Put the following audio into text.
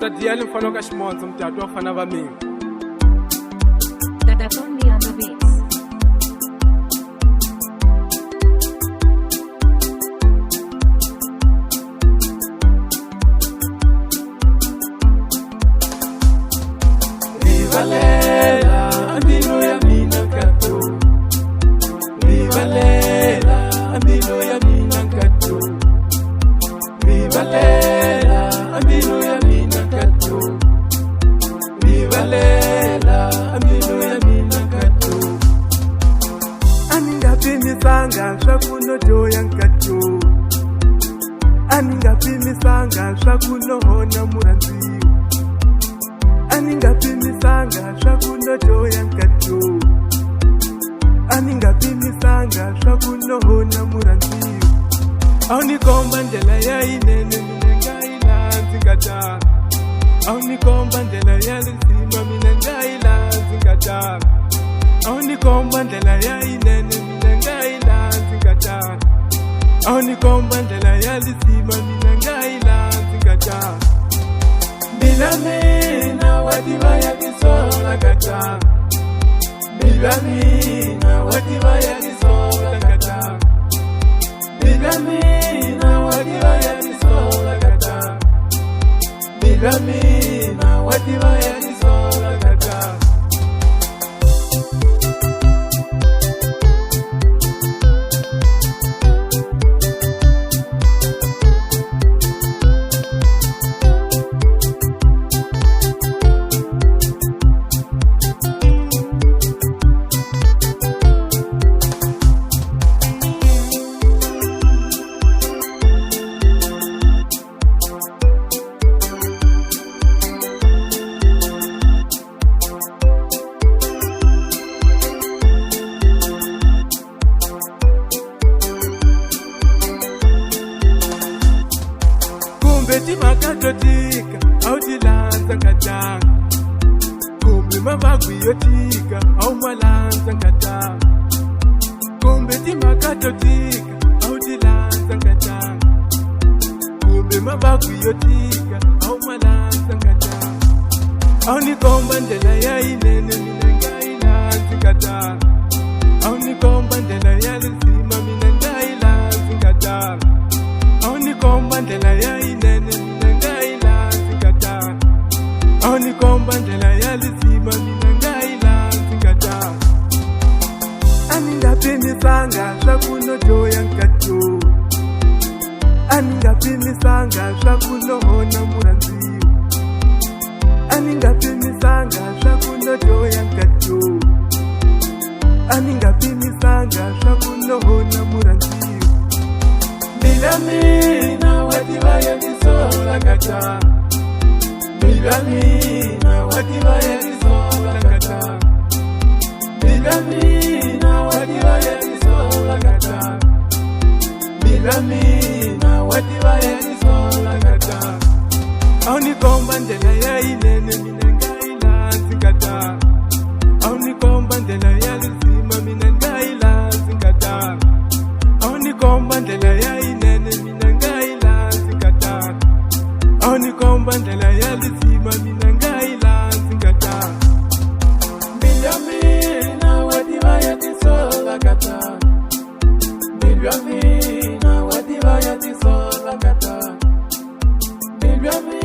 Tadiel mfano ka Shimonzo mtatu wafana va mimi. Dada Tony on the beats. Rivalela, ambilo ya mina kato. Rivalela, ambilo ya mina kato. Rivalela, ambilo ya mina kato. Rivalela, ambilo ya mina kato. Aningapimisanga swakuno joya nkato. Aningapimisanga swakuno hona muranziyo. Aningapimisanga swakuno joya nkato. Aningapimisanga swakuno hona muranziyo. Aunikomba ndela ya inene minenga ila zingata. Aunikomba ndela ya lisima minenga ila zingata. Aunikomba ndela ya inene minenga ila zingata. Aunikomba ndela ya lisima minenga ila zingata. Bila mina wadiva ya kisola kata. Bila mina wadiva ya kisola kata. Bila mina wadiva ya kisola kata. Bila mina wadiva ya kisola kata. Kumbe makatotika au tilanza nkata. Kumbe mavagwiyotika au malanza nkata. Kumbe makatotika au tilanza nkata. Kumbe mavagwiyotika au malanza nkata. Au nikomba ndela ya inene minenga ila zingata. Au nikomba ndela ya lisima minenga ila zingata. Aunikomba ndela ya inene minenga ila zingata. Aunikomba ndela ya lisima minenga ila zingata. Aningapimisanga swakuno joya nkato. Aningapimisanga swakuno hona muranziyo. Aningapimisanga swakuno joya nkato. Aningapimisanga swakuno hona muranziyo. Bila mina wadiva ya kisola kata. Bila mina wadiva ya kisola kata. Bila mina wadiva ya kisola kata. Bila mina wadiva ya kisola kata. Aunikomba ndela ya inene minenga ila zingata. Aunikomba ndela ya lisima minenga ila zingata. Aunikomba ndela ya inene minenga ila zingata. Aunikomba ndela ya lisima minenga ila zingata. Bila mina wadiva ya kisola kata. Bila mina wadiva ya kisola kata. Bila mina